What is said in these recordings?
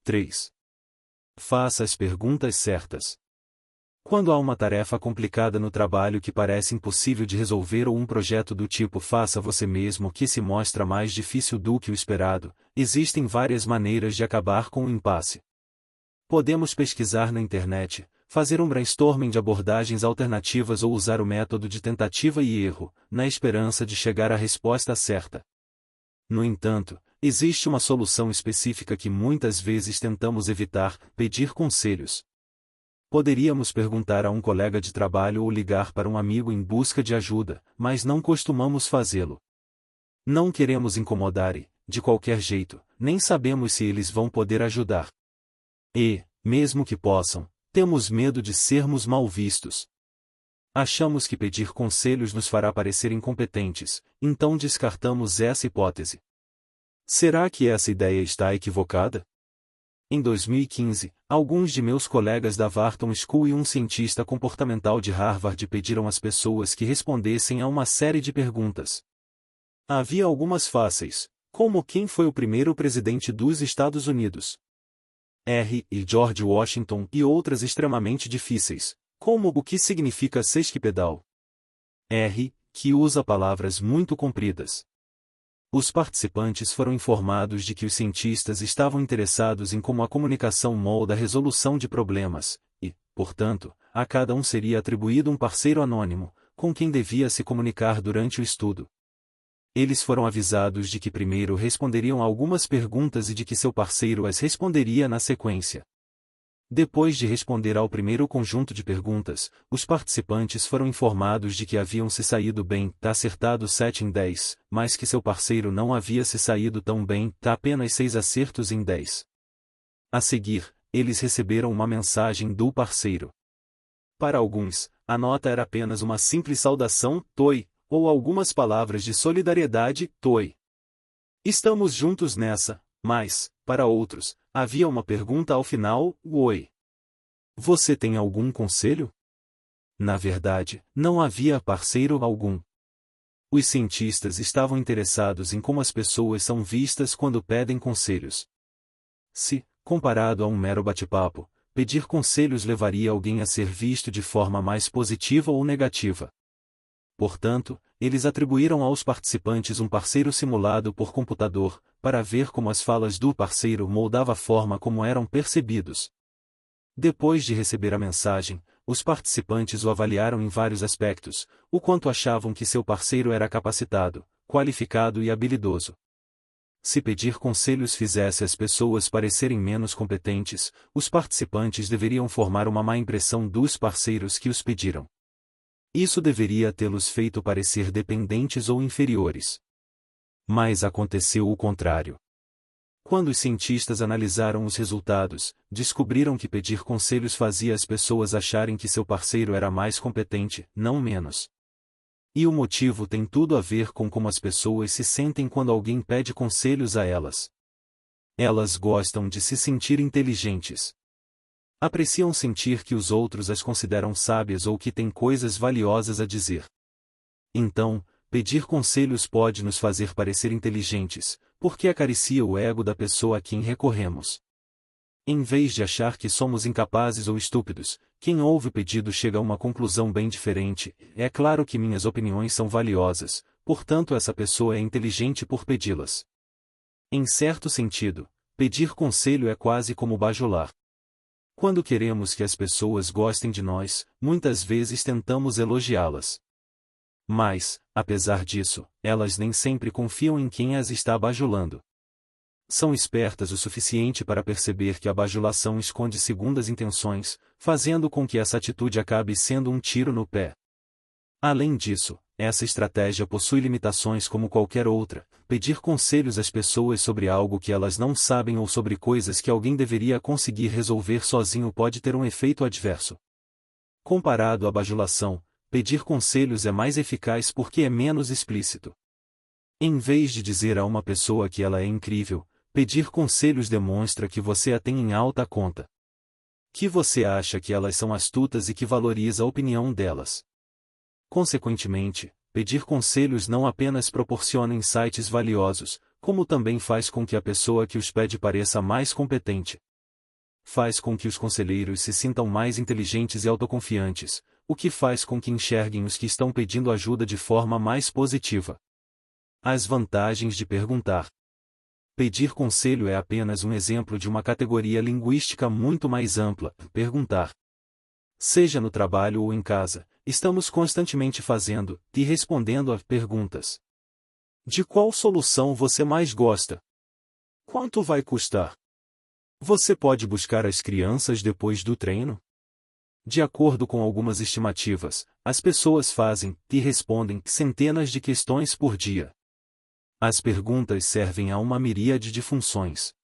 3. Faça as perguntas certas. Quando há uma tarefa complicada no trabalho que parece impossível de resolver ou um projeto do tipo faça você mesmo que se mostra mais difícil do que o esperado, existem várias maneiras de acabar com o impasse. Podemos pesquisar na internet, fazer um brainstorming de abordagens alternativas ou usar o método de tentativa e erro, na esperança de chegar à resposta certa. No entanto, existe uma solução específica que muitas vezes tentamos evitar: pedir conselhos. Poderíamos perguntar a um colega de trabalho ou ligar para um amigo em busca de ajuda, mas não costumamos fazê-lo. Não queremos incomodar e, de qualquer jeito, nem sabemos se eles vão poder ajudar. E, mesmo que possam, temos medo de sermos mal vistos. Achamos que pedir conselhos nos fará parecer incompetentes, então descartamos essa hipótese. Será que essa ideia está equivocada? Em 2015, alguns de meus colegas da Wharton School e um cientista comportamental de Harvard pediram às pessoas que respondessem a uma série de perguntas. Havia algumas fáceis, como quem foi o primeiro presidente dos Estados Unidos? R. e George Washington, e outras extremamente difíceis, como o que significa sesquipedal? R. que usa palavras muito compridas. Os participantes foram informados de que os cientistas estavam interessados em como a comunicação molda a resolução de problemas, e, portanto, a cada um seria atribuído um parceiro anônimo, com quem devia se comunicar durante o estudo. Eles foram avisados de que primeiro responderiam a algumas perguntas e de que seu parceiro as responderia na sequência. Depois de responder ao primeiro conjunto de perguntas, os participantes foram informados de que haviam se saído bem, acertado 7 em 10, mas que seu parceiro não havia se saído tão bem, apenas 6 acertos em 10. A seguir, eles receberam uma mensagem do parceiro. Para alguns, a nota era apenas uma simples saudação, toi, ou algumas palavras de solidariedade, toi. Estamos juntos nessa, mas, para outros, havia uma pergunta ao final, oi. Você tem algum conselho? Na verdade, não havia parceiro algum. Os cientistas estavam interessados em como as pessoas são vistas quando pedem conselhos. Se, comparado a um mero bate-papo, pedir conselhos levaria alguém a ser visto de forma mais positiva ou negativa. Portanto, eles atribuíram aos participantes um parceiro simulado por computador, para ver como as falas do parceiro moldavam a forma como eram percebidos. Depois de receber a mensagem, os participantes o avaliaram em vários aspectos: o quanto achavam que seu parceiro era capacitado, qualificado e habilidoso. Se pedir conselhos fizesse as pessoas parecerem menos competentes, os participantes deveriam formar uma má impressão dos parceiros que os pediram. Isso deveria tê-los feito parecer dependentes ou inferiores. Mas aconteceu o contrário. Quando os cientistas analisaram os resultados, descobriram que pedir conselhos fazia as pessoas acharem que seu parceiro era mais competente, não menos. E o motivo tem tudo a ver com como as pessoas se sentem quando alguém pede conselhos a elas. Elas gostam de se sentir inteligentes. Apreciam sentir que os outros as consideram sábias ou que têm coisas valiosas a dizer. Então, pedir conselhos pode nos fazer parecer inteligentes, porque acaricia o ego da pessoa a quem recorremos. Em vez de achar que somos incapazes ou estúpidos, quem ouve o pedido chega a uma conclusão bem diferente: é claro que minhas opiniões são valiosas, portanto essa pessoa é inteligente por pedi-las. Em certo sentido, pedir conselho é quase como bajular. Quando queremos que as pessoas gostem de nós, muitas vezes tentamos elogiá-las. Mas, apesar disso, elas nem sempre confiam em quem as está bajulando. São espertas o suficiente para perceber que a bajulação esconde segundas intenções, fazendo com que essa atitude acabe sendo um tiro no pé. Além disso, essa estratégia possui limitações como qualquer outra: pedir conselhos às pessoas sobre algo que elas não sabem ou sobre coisas que alguém deveria conseguir resolver sozinho pode ter um efeito adverso. Comparado à bajulação, pedir conselhos é mais eficaz porque é menos explícito. Em vez de dizer a uma pessoa que ela é incrível, pedir conselhos demonstra que você a tem em alta conta. Que você acha que elas são astutas e que valoriza a opinião delas. Consequentemente, pedir conselhos não apenas proporciona insights valiosos, como também faz com que a pessoa que os pede pareça mais competente. faz com que os conselheiros se sintam mais inteligentes e autoconfiantes, o que faz com que enxerguem os que estão pedindo ajuda de forma mais positiva. As vantagens de perguntar. Pedir conselho é apenas um exemplo de uma categoria linguística muito mais ampla. Perguntar. Seja no trabalho ou em casa, estamos constantemente fazendo e respondendo a perguntas. De qual solução você mais gosta? Quanto vai custar? Você pode buscar as crianças depois do treino? De acordo com algumas estimativas, as pessoas fazem e respondem centenas de questões por dia. As perguntas servem a uma miríade de funções.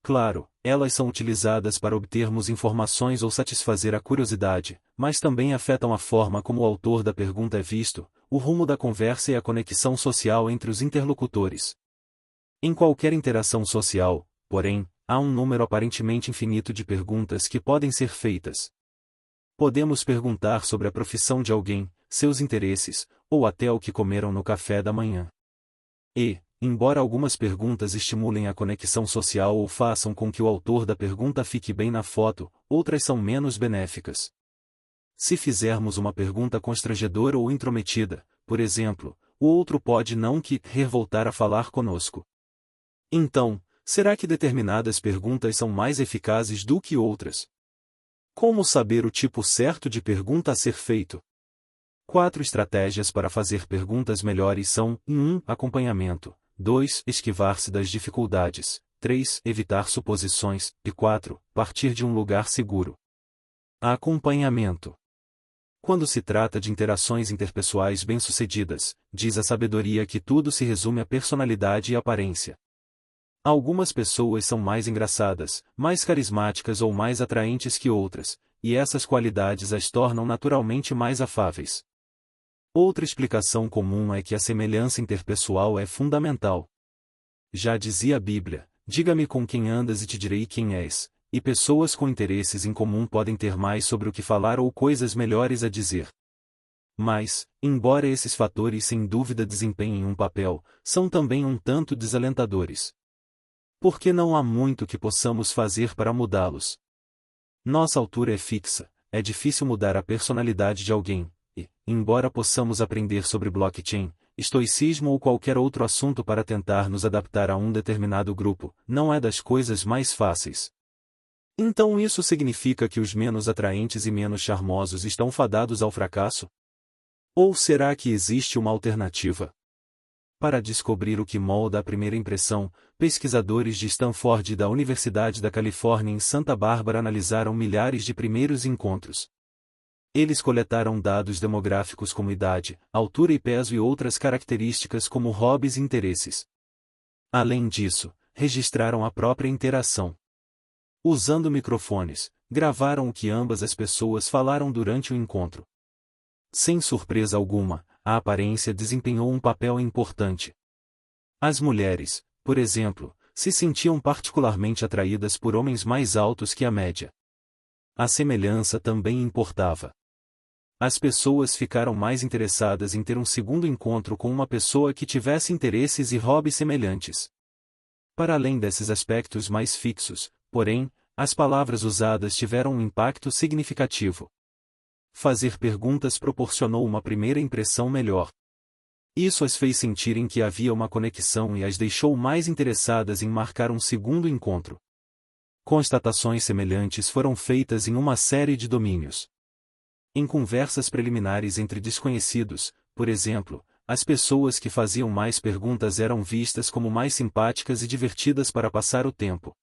Claro, elas são utilizadas para obtermos informações ou satisfazer a curiosidade, mas também afetam a forma como o autor da pergunta é visto, o rumo da conversa e a conexão social entre os interlocutores. Em qualquer interação social, porém, há um número aparentemente infinito de perguntas que podem ser feitas. Podemos perguntar sobre a profissão de alguém, seus interesses, ou até o que comeram no café da manhã. E, embora algumas perguntas estimulem a conexão social ou façam com que o autor da pergunta fique bem na foto, outras são menos benéficas. Se fizermos uma pergunta constrangedora ou intrometida, por exemplo, o outro pode não querer voltar a falar conosco. Então, será que determinadas perguntas são mais eficazes do que outras? Como saber o tipo certo de pergunta a ser feito? 4 estratégias para fazer perguntas melhores são: 1. Acompanhamento. 2. Esquivar-se das dificuldades. 3. Evitar suposições. E 4. Partir de um lugar seguro. Acompanhamento. Quando se trata de interações interpessoais bem-sucedidas, diz a sabedoria que tudo se resume à personalidade e aparência. Algumas pessoas são mais engraçadas, mais carismáticas ou mais atraentes que outras, e essas qualidades as tornam naturalmente mais afáveis. Outra explicação comum é que a semelhança interpessoal é fundamental. Já dizia a Bíblia: diga-me com quem andas e te direi quem és, e pessoas com interesses em comum podem ter mais sobre o que falar ou coisas melhores a dizer. Mas, embora esses fatores sem dúvida desempenhem um papel, são também um tanto desalentadores. Porque não há muito que possamos fazer para mudá-los. Nossa altura é fixa, é difícil mudar a personalidade de alguém. E, embora possamos aprender sobre blockchain, estoicismo ou qualquer outro assunto para tentar nos adaptar a um determinado grupo, não é das coisas mais fáceis. Então isso significa que os menos atraentes e menos charmosos estão fadados ao fracasso? Ou será que existe uma alternativa? Para descobrir o que molda a primeira impressão, pesquisadores de Stanford e da Universidade da Califórnia em Santa Bárbara analisaram milhares de primeiros encontros. Eles coletaram dados demográficos como idade, altura e peso e outras características como hobbies e interesses. Além disso, registraram a própria interação. Usando microfones, gravaram o que ambas as pessoas falaram durante o encontro. Sem surpresa alguma, a aparência desempenhou um papel importante. As mulheres, por exemplo, se sentiam particularmente atraídas por homens mais altos que a média. A semelhança também importava. As pessoas ficaram mais interessadas em ter um segundo encontro com uma pessoa que tivesse interesses e hobbies semelhantes. Para além desses aspectos mais fixos, porém, as palavras usadas tiveram um impacto significativo. Fazer perguntas proporcionou uma primeira impressão melhor. Isso as fez sentirem que havia uma conexão e as deixou mais interessadas em marcar um segundo encontro. Constatações semelhantes foram feitas em uma série de domínios. Em conversas preliminares entre desconhecidos, por exemplo, as pessoas que faziam mais perguntas eram vistas como mais simpáticas e divertidas para passar o tempo.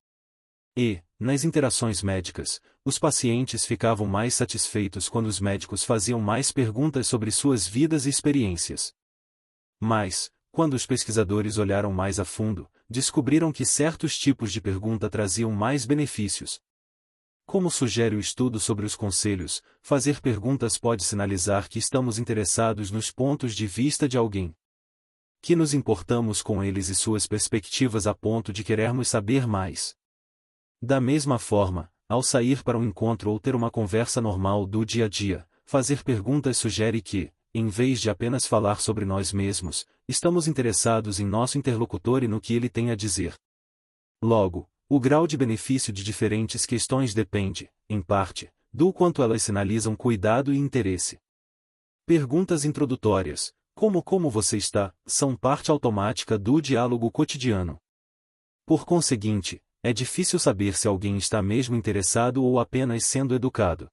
E, nas interações médicas, os pacientes ficavam mais satisfeitos quando os médicos faziam mais perguntas sobre suas vidas e experiências. Mas, quando os pesquisadores olharam mais a fundo, descobriram que certos tipos de pergunta traziam mais benefícios. Como sugere o estudo sobre os conselhos, fazer perguntas pode sinalizar que estamos interessados nos pontos de vista de alguém. Que nos importamos com eles e suas perspectivas a ponto de querermos saber mais. Da mesma forma, ao sair para um encontro ou ter uma conversa normal do dia a dia, fazer perguntas sugere que, em vez de apenas falar sobre nós mesmos, estamos interessados em nosso interlocutor e no que ele tem a dizer. Logo, O grau de benefício de diferentes questões depende, em parte, do quanto elas sinalizam cuidado e interesse. Perguntas introdutórias, como você está, são parte automática do diálogo cotidiano. Por conseguinte, é difícil saber se alguém está mesmo interessado ou apenas sendo educado.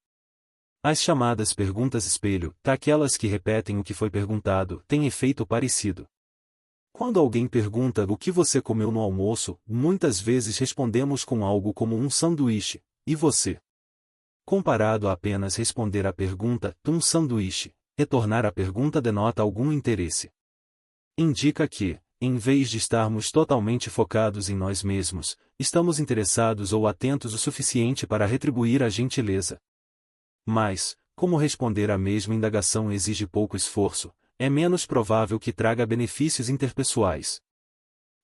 As chamadas perguntas espelho, aquelas que repetem o que foi perguntado, têm efeito parecido. Quando alguém pergunta o que você comeu no almoço, muitas vezes respondemos com algo como um sanduíche, e você? Comparado a apenas responder à pergunta, um sanduíche, retornar a pergunta denota algum interesse. Indica que, em vez de estarmos totalmente focados em nós mesmos, estamos interessados ou atentos o suficiente para retribuir a gentileza. Mas, como responder à mesma indagação exige pouco esforço, é menos provável que traga benefícios interpessoais.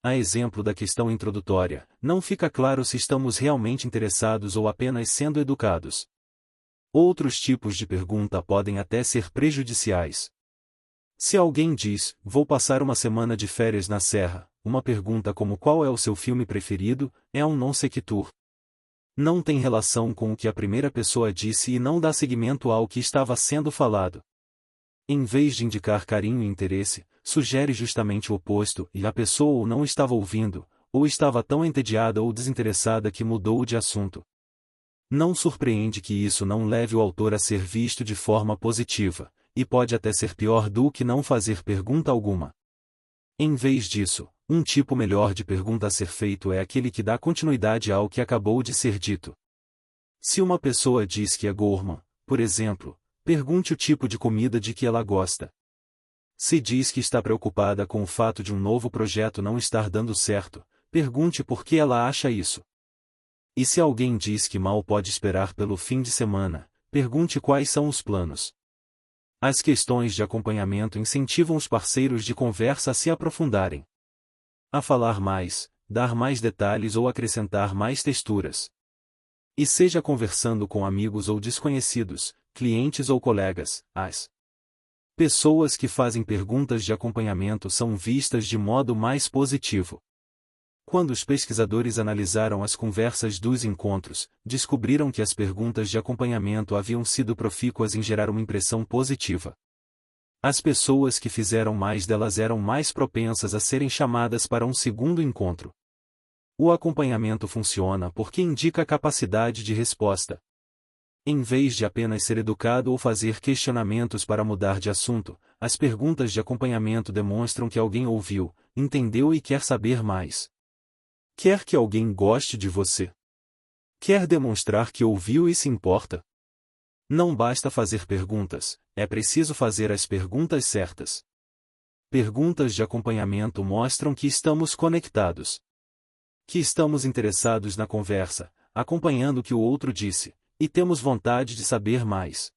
A exemplo da questão introdutória, não fica claro se estamos realmente interessados ou apenas sendo educados. Outros tipos de pergunta podem até ser prejudiciais. Se alguém diz, vou passar uma semana de férias na serra, uma pergunta como qual é o seu filme preferido, é um non sequitur. Não tem relação com o que a primeira pessoa disse e não dá seguimento ao que estava sendo falado. Em vez de indicar carinho e interesse, sugere justamente o oposto e a pessoa ou não estava ouvindo, ou estava tão entediada ou desinteressada que mudou de assunto. Não surpreende que isso não leve o autor a ser visto de forma positiva, e pode até ser pior do que não fazer pergunta alguma. Em vez disso, um tipo melhor de pergunta a ser feito é aquele que dá continuidade ao que acabou de ser dito. Se uma pessoa diz que é gourmand, por exemplo, pergunte o tipo de comida de que ela gosta. Se diz que está preocupada com o fato de um novo projeto não estar dando certo, pergunte por que ela acha isso. E se alguém diz que mal pode esperar pelo fim de semana, pergunte quais são os planos. As questões de acompanhamento incentivam os parceiros de conversa a se aprofundarem, a falar mais, dar mais detalhes ou acrescentar mais texturas. E seja conversando com amigos ou desconhecidos, clientes ou colegas, as pessoas que fazem perguntas de acompanhamento são vistas de modo mais positivo. Quando os pesquisadores analisaram as conversas dos encontros, descobriram que as perguntas de acompanhamento haviam sido profícuas em gerar uma impressão positiva. As pessoas que fizeram mais delas eram mais propensas a serem chamadas para um segundo encontro. O acompanhamento funciona porque indica capacidade de resposta. Em vez de apenas ser educado ou fazer questionamentos para mudar de assunto, as perguntas de acompanhamento demonstram que alguém ouviu, entendeu e quer saber mais. Quer que alguém goste de você? Quer demonstrar que ouviu e se importa? Não basta fazer perguntas, é preciso fazer as perguntas certas. Perguntas de acompanhamento mostram que estamos conectados. Que estamos interessados na conversa, acompanhando o que o outro disse, e temos vontade de saber mais.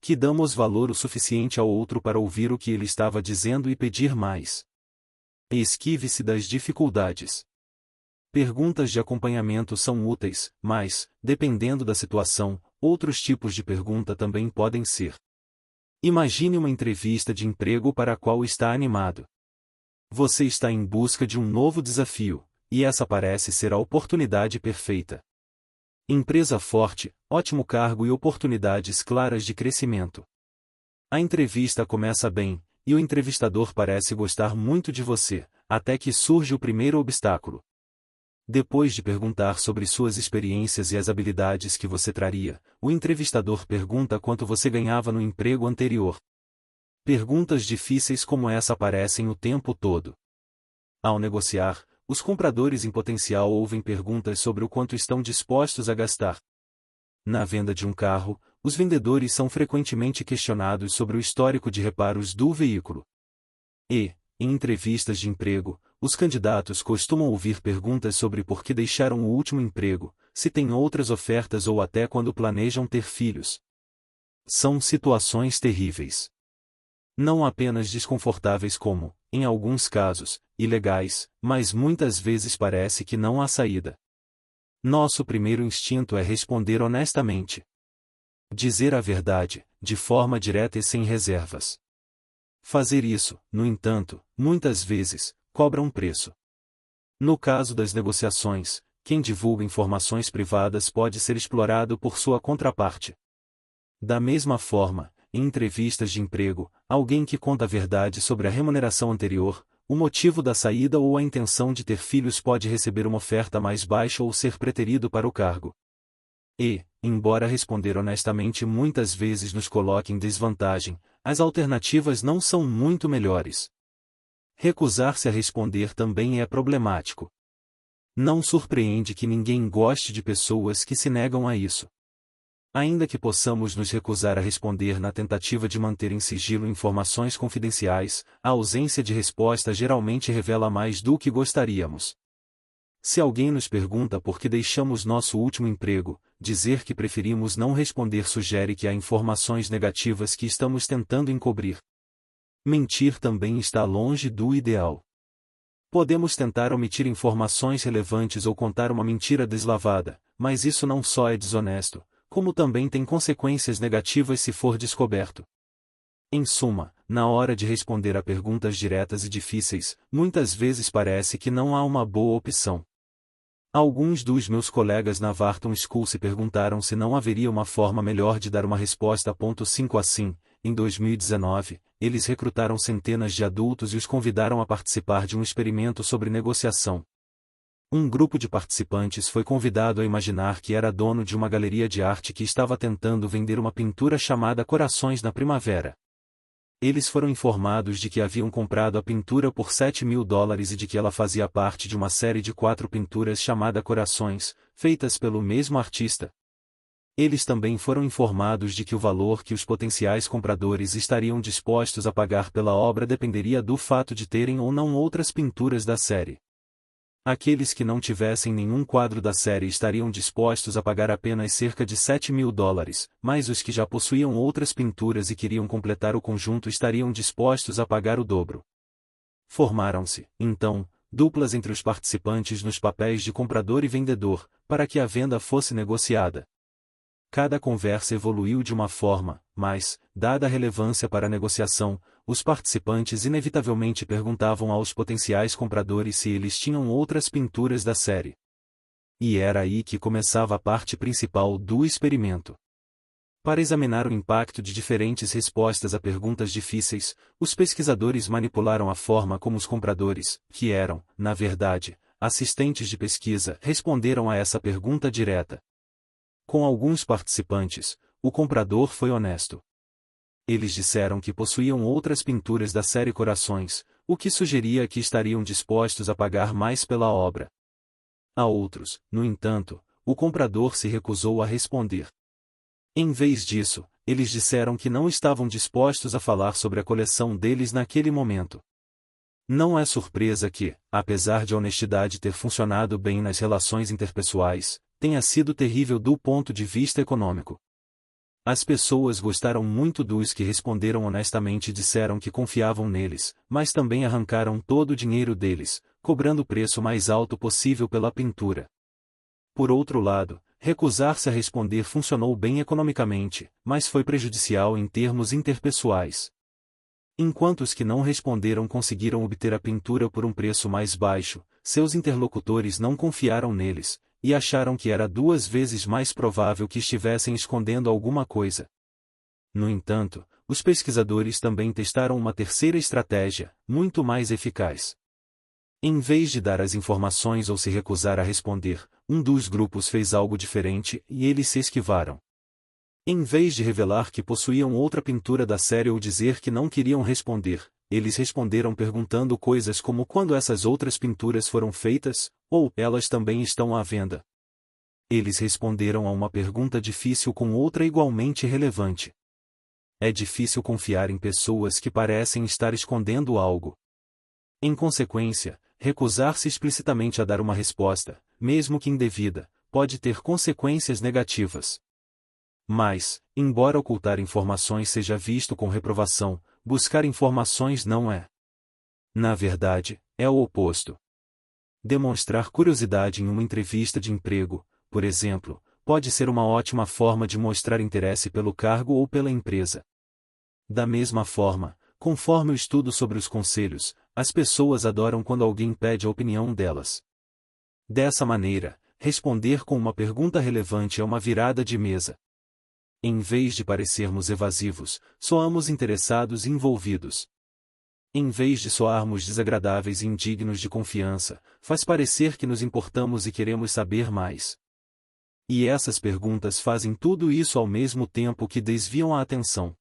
Que damos valor o suficiente ao outro para ouvir o que ele estava dizendo e pedir mais. E esquive-se das dificuldades. Perguntas de acompanhamento são úteis, mas, dependendo da situação, outros tipos de pergunta também podem ser. Imagine uma entrevista de emprego para a qual está animado. Você está em busca de um novo desafio, e essa parece ser a oportunidade perfeita. Empresa forte, ótimo cargo e oportunidades claras de crescimento. A entrevista começa bem, e o entrevistador parece gostar muito de você, até que surge o primeiro obstáculo. Depois de perguntar sobre suas experiências e as habilidades que você traria, o entrevistador pergunta quanto você ganhava no emprego anterior. Perguntas difíceis como essa aparecem o tempo todo. Ao negociar, os compradores em potencial ouvem perguntas sobre o quanto estão dispostos a gastar. Na venda de um carro, os vendedores são frequentemente questionados sobre o histórico de reparos do veículo. E, em entrevistas de emprego, os candidatos costumam ouvir perguntas sobre por que deixaram o último emprego, se têm outras ofertas ou até quando planejam ter filhos. São situações terríveis. Não apenas desconfortáveis como, em alguns casos, ilegais, mas muitas vezes parece que não há saída. Nosso primeiro instinto é responder honestamente. Dizer a verdade, de forma direta e sem reservas. Fazer isso, no entanto, muitas vezes, cobra um preço. No caso das negociações, quem divulga informações privadas pode ser explorado por sua contraparte. Da mesma forma, em entrevistas de emprego, alguém que conta a verdade sobre a remuneração anterior, o motivo da saída ou a intenção de ter filhos pode receber uma oferta mais baixa ou ser preterido para o cargo. E, embora responder honestamente muitas vezes nos coloque em desvantagem, as alternativas não são muito melhores. Recusar-se a responder também é problemático. Não surpreende que ninguém goste de pessoas que se negam a isso. Ainda que possamos nos recusar a responder na tentativa de manter em sigilo informações confidenciais, a ausência de resposta geralmente revela mais do que gostaríamos. Se alguém nos pergunta por que deixamos nosso último emprego, dizer que preferimos não responder sugere que há informações negativas que estamos tentando encobrir. Mentir também está longe do ideal. Podemos tentar omitir informações relevantes ou contar uma mentira deslavada, mas isso não só é desonesto, como também tem consequências negativas se for descoberto. Em suma, na hora de responder a perguntas diretas e difíceis, muitas vezes parece que não há uma boa opção. Alguns dos meus colegas na Wharton School se perguntaram se não haveria uma forma melhor de dar uma resposta. 5 Assim, em 2019, eles recrutaram centenas de adultos e os convidaram a participar de um experimento sobre negociação. Um grupo de participantes foi convidado a imaginar que era dono de uma galeria de arte que estava tentando vender uma pintura chamada Corações na Primavera. Eles foram informados de que haviam comprado a pintura por $7.000 e de que ela fazia parte de uma série de 4 pinturas chamada Corações, feitas pelo mesmo artista. Eles também foram informados de que o valor que os potenciais compradores estariam dispostos a pagar pela obra dependeria do fato de terem ou não outras pinturas da série. Aqueles que não tivessem nenhum quadro da série estariam dispostos a pagar apenas cerca de $7.000, mas os que já possuíam outras pinturas e queriam completar o conjunto estariam dispostos a pagar o dobro. Formaram-se, então, duplas entre os participantes nos papéis de comprador e vendedor, para que a venda fosse negociada. Cada conversa evoluiu de uma forma, mas, dada a relevância para a negociação, os participantes inevitavelmente perguntavam aos potenciais compradores se eles tinham outras pinturas da série. E era aí que começava a parte principal do experimento. Para examinar o impacto de diferentes respostas a perguntas difíceis, os pesquisadores manipularam a forma como os compradores, que eram, na verdade, assistentes de pesquisa, responderam a essa pergunta direta. Com alguns participantes, o comprador foi honesto. Eles disseram que possuíam outras pinturas da série Corações, o que sugeria que estariam dispostos a pagar mais pela obra. A outros, no entanto, o comprador se recusou a responder. Em vez disso, eles disseram que não estavam dispostos a falar sobre a coleção deles naquele momento. Não é surpresa que, apesar de a honestidade ter funcionado bem nas relações interpessoais, tenha sido terrível do ponto de vista econômico. As pessoas gostaram muito dos que responderam honestamente e disseram que confiavam neles, mas também arrancaram todo o dinheiro deles, cobrando o preço mais alto possível pela pintura. Por outro lado, recusar-se a responder funcionou bem economicamente, mas foi prejudicial em termos interpessoais. Enquanto os que não responderam conseguiram obter a pintura por um preço mais baixo, seus interlocutores não confiaram neles, e acharam que era 2 vezes mais provável que estivessem escondendo alguma coisa. No entanto, os pesquisadores também testaram uma terceira estratégia, muito mais eficaz. Em vez de dar as informações ou se recusar a responder, um dos grupos fez algo diferente e eles se esquivaram. Em vez de revelar que possuíam outra pintura da série ou dizer que não queriam responder, eles responderam perguntando coisas como quando essas outras pinturas foram feitas, ou elas também estão à venda. Eles responderam a uma pergunta difícil com outra igualmente relevante. É difícil confiar em pessoas que parecem estar escondendo algo. Em consequência, recusar-se explicitamente a dar uma resposta, mesmo que indevida, pode ter consequências negativas. Mas, embora ocultar informações seja visto com reprovação, buscar informações não é. Na verdade, é o oposto. Demonstrar curiosidade em uma entrevista de emprego, por exemplo, pode ser uma ótima forma de mostrar interesse pelo cargo ou pela empresa. Da mesma forma, conforme o estudo sobre os conselhos, as pessoas adoram quando alguém pede a opinião delas. Dessa maneira, responder com uma pergunta relevante é uma virada de mesa. Em vez de parecermos evasivos, soamos interessados e envolvidos. Em vez de soarmos desagradáveis e indignos de confiança, faz parecer que nos importamos e queremos saber mais. E essas perguntas fazem tudo isso ao mesmo tempo que desviam a atenção.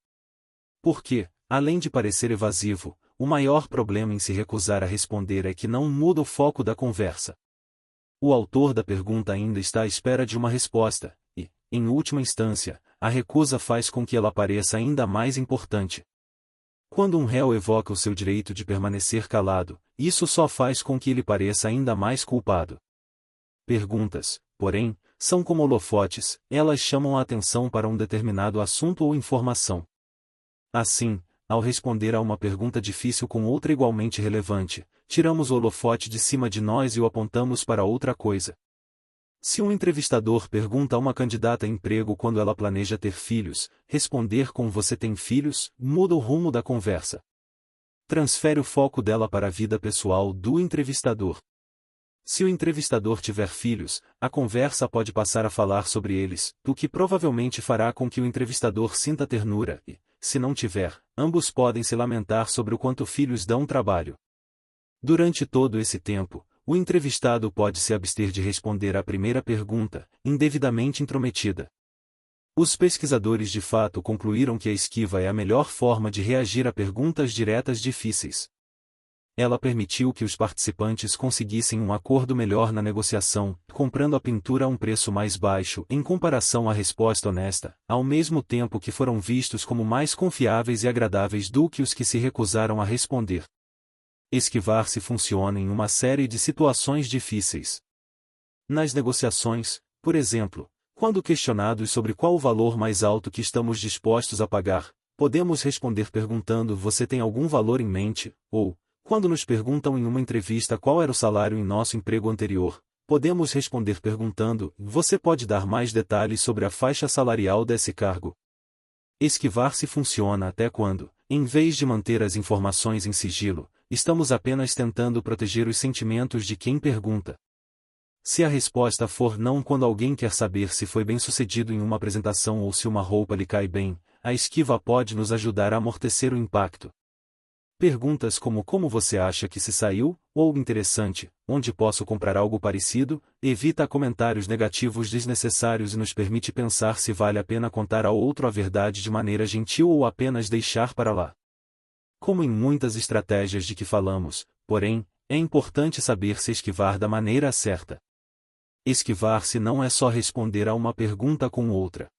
Porque, além de parecer evasivo, o maior problema em se recusar a responder é que não muda o foco da conversa. O autor da pergunta ainda está à espera de uma resposta, e, em última instância, a recusa faz com que ela pareça ainda mais importante. Quando um réu evoca o seu direito de permanecer calado, isso só faz com que ele pareça ainda mais culpado. Perguntas, porém, são como holofotes, elas chamam a atenção para um determinado assunto ou informação. Assim, ao responder a uma pergunta difícil com outra igualmente relevante, tiramos o holofote de cima de nós e o apontamos para outra coisa. Se um entrevistador pergunta a uma candidata a emprego quando ela planeja ter filhos, responder com "você tem filhos" muda o rumo da conversa. Transfere o foco dela para a vida pessoal do entrevistador. Se o entrevistador tiver filhos, a conversa pode passar a falar sobre eles, o que provavelmente fará com que o entrevistador sinta ternura e, se não tiver, ambos podem se lamentar sobre o quanto filhos dão trabalho. Durante todo esse tempo, o entrevistado pode se abster de responder à primeira pergunta, indevidamente intrometida. Os pesquisadores de fato concluíram que a esquiva é a melhor forma de reagir a perguntas diretas difíceis. Ela permitiu que os participantes conseguissem um acordo melhor na negociação, comprando a pintura a um preço mais baixo em comparação à resposta honesta, ao mesmo tempo que foram vistos como mais confiáveis e agradáveis do que os que se recusaram a responder. Esquivar-se funciona em uma série de situações difíceis. Nas negociações, por exemplo, quando questionados sobre qual o valor mais alto que estamos dispostos a pagar, podemos responder perguntando "você tem algum valor em mente?" ou, quando nos perguntam em uma entrevista qual era o salário em nosso emprego anterior, podemos responder perguntando "você pode dar mais detalhes sobre a faixa salarial desse cargo?" Esquivar-se funciona até quando, em vez de manter as informações em sigilo, estamos apenas tentando proteger os sentimentos de quem pergunta. Se a resposta for não quando alguém quer saber se foi bem-sucedido em uma apresentação ou se uma roupa lhe cai bem, a esquiva pode nos ajudar a amortecer o impacto. Perguntas como você acha que se saiu, ou interessante, onde posso comprar algo parecido, evita comentários negativos desnecessários e nos permite pensar se vale a pena contar ao outro a verdade de maneira gentil ou apenas deixar para lá. Como em muitas estratégias de que falamos, porém, é importante saber se esquivar da maneira certa. Esquivar-se não é só responder a uma pergunta com outra.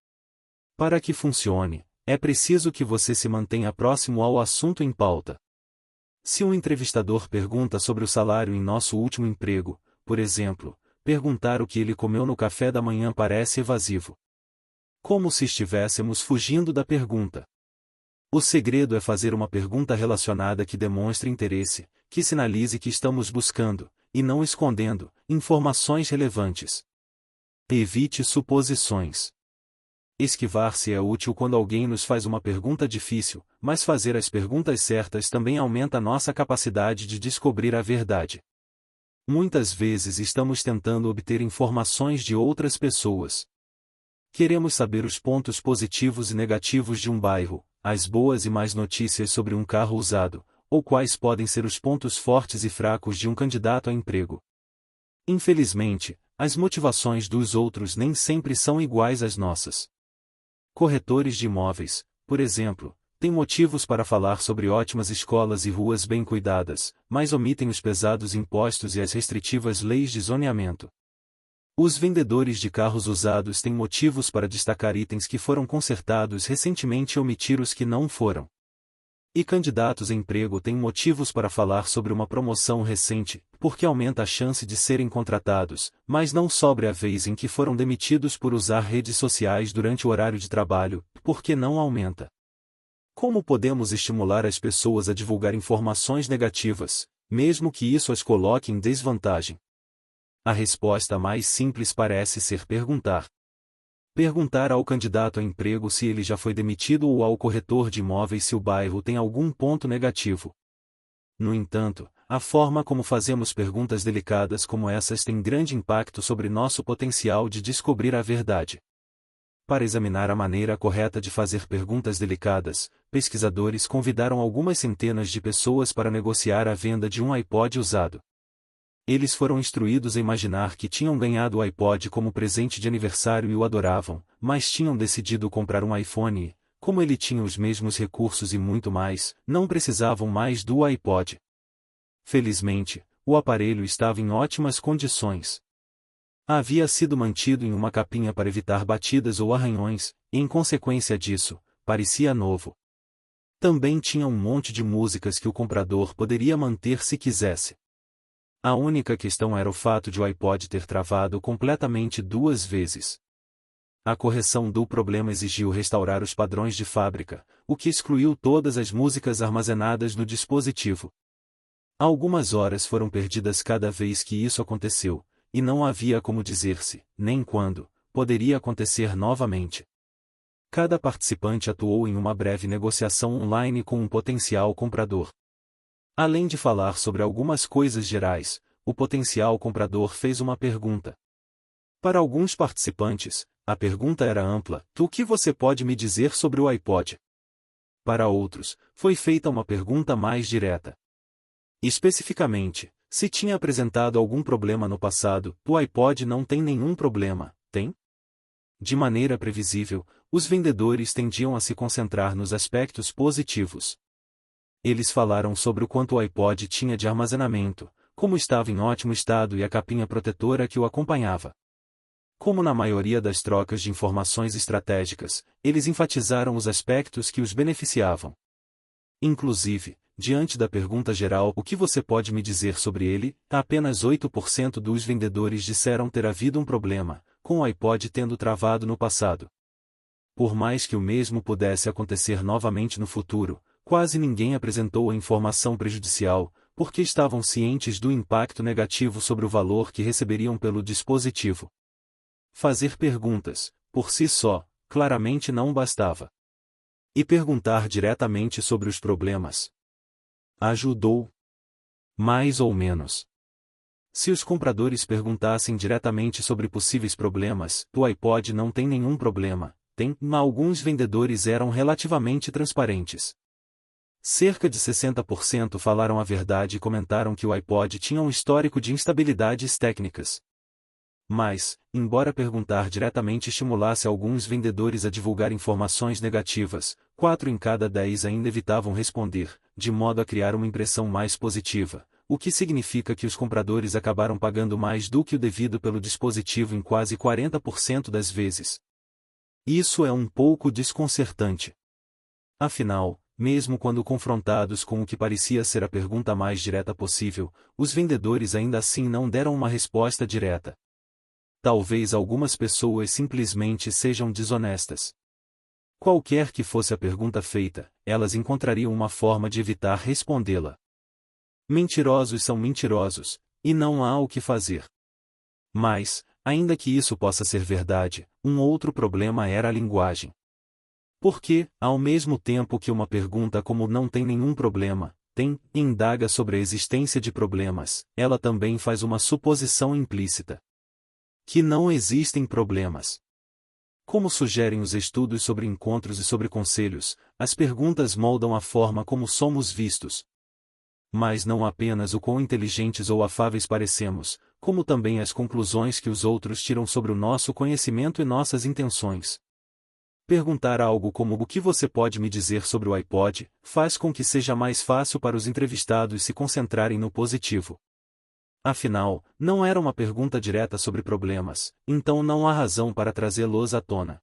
Para que funcione, é preciso que você se mantenha próximo ao assunto em pauta. Se um entrevistador pergunta sobre o salário em nosso último emprego, por exemplo, perguntar o que ele comeu no café da manhã parece evasivo. Como se estivéssemos fugindo da pergunta. O segredo é fazer uma pergunta relacionada que demonstre interesse, que sinalize que estamos buscando, e não escondendo, informações relevantes. Evite suposições. Esquivar-se é útil quando alguém nos faz uma pergunta difícil, mas fazer as perguntas certas também aumenta nossa capacidade de descobrir a verdade. Muitas vezes estamos tentando obter informações de outras pessoas. Queremos saber os pontos positivos e negativos de um bairro, as boas e más notícias sobre um carro usado, ou quais podem ser os pontos fortes e fracos de um candidato a emprego. Infelizmente, as motivações dos outros nem sempre são iguais às nossas. Corretores de imóveis, por exemplo, têm motivos para falar sobre ótimas escolas e ruas bem cuidadas, mas omitem os pesados impostos e as restritivas leis de zoneamento. Os vendedores de carros usados têm motivos para destacar itens que foram consertados recentemente e omitir os que não foram. E candidatos a emprego têm motivos para falar sobre uma promoção recente, porque aumenta a chance de serem contratados, mas não sobre a vez em que foram demitidos por usar redes sociais durante o horário de trabalho, porque não aumenta. Como podemos estimular as pessoas a divulgar informações negativas, mesmo que isso as coloque em desvantagem? A resposta mais simples parece ser perguntar. Perguntar ao candidato a emprego se ele já foi demitido ou ao corretor de imóveis se o bairro tem algum ponto negativo. No entanto, a forma como fazemos perguntas delicadas como essas tem grande impacto sobre nosso potencial de descobrir a verdade. Para examinar a maneira correta de fazer perguntas delicadas, pesquisadores convidaram algumas centenas de pessoas para negociar a venda de um iPod usado. Eles foram instruídos a imaginar que tinham ganhado o iPod como presente de aniversário e o adoravam, mas tinham decidido comprar um iPhone e, como ele tinha os mesmos recursos e muito mais, não precisavam mais do iPod. Felizmente, o aparelho estava em ótimas condições. Havia sido mantido em uma capinha para evitar batidas ou arranhões, e em consequência disso, parecia novo. Também tinha um monte de músicas que o comprador poderia manter se quisesse. A única questão era o fato de o iPod ter travado completamente 2 vezes. A correção do problema exigiu restaurar os padrões de fábrica, o que excluiu todas as músicas armazenadas no dispositivo. Algumas horas foram perdidas cada vez que isso aconteceu, e não havia como dizer-se, nem quando, poderia acontecer novamente. Cada participante atuou em uma breve negociação online com um potencial comprador. Além de falar sobre algumas coisas gerais, o potencial comprador fez uma pergunta. Para alguns participantes, a pergunta era ampla: o que você pode me dizer sobre o iPod? Para outros, foi feita uma pergunta mais direta. Especificamente, se tinha apresentado algum problema no passado, o iPod não tem nenhum problema, tem? De maneira previsível, os vendedores tendiam a se concentrar nos aspectos positivos. Eles falaram sobre o quanto o iPod tinha de armazenamento, como estava em ótimo estado e a capinha protetora que o acompanhava. Como na maioria das trocas de informações estratégicas, eles enfatizaram os aspectos que os beneficiavam. Inclusive, diante da pergunta geral "o que você pode me dizer sobre ele?", apenas 8% dos vendedores disseram ter havido um problema, com o iPod tendo travado no passado. Por mais que o mesmo pudesse acontecer novamente no futuro, quase ninguém apresentou a informação prejudicial, porque estavam cientes do impacto negativo sobre o valor que receberiam pelo dispositivo. Fazer perguntas, por si só, claramente não bastava. E perguntar diretamente sobre os problemas ajudou. Mais ou menos. Se os compradores perguntassem diretamente sobre possíveis problemas, o iPod não tem nenhum problema, tem, mas alguns vendedores eram relativamente transparentes. Cerca de 60% falaram a verdade e comentaram que o iPod tinha um histórico de instabilidades técnicas. Mas, embora perguntar diretamente estimulasse alguns vendedores a divulgar informações negativas, 4 em cada 10 ainda evitavam responder, de modo a criar uma impressão mais positiva, o que significa que os compradores acabaram pagando mais do que o devido pelo dispositivo em quase 40% das vezes. Isso é um pouco desconcertante. Afinal, mesmo quando confrontados com o que parecia ser a pergunta mais direta possível, os vendedores ainda assim não deram uma resposta direta. Talvez algumas pessoas simplesmente sejam desonestas. Qualquer que fosse a pergunta feita, elas encontrariam uma forma de evitar respondê-la. Mentirosos são mentirosos, e não há o que fazer. Mas, ainda que isso possa ser verdade, um outro problema era a linguagem. Porque, ao mesmo tempo que uma pergunta como "não tem nenhum problema", indaga sobre a existência de problemas, ela também faz uma suposição implícita: que não existem problemas. Como sugerem os estudos sobre encontros e sobre conselhos, as perguntas moldam a forma como somos vistos. Mas não apenas o quão inteligentes ou afáveis parecemos, como também as conclusões que os outros tiram sobre o nosso conhecimento e nossas intenções. Perguntar algo como "o que você pode me dizer sobre o iPod?" faz com que seja mais fácil para os entrevistados se concentrarem no positivo. Afinal, não era uma pergunta direta sobre problemas, então não há razão para trazê-los à tona.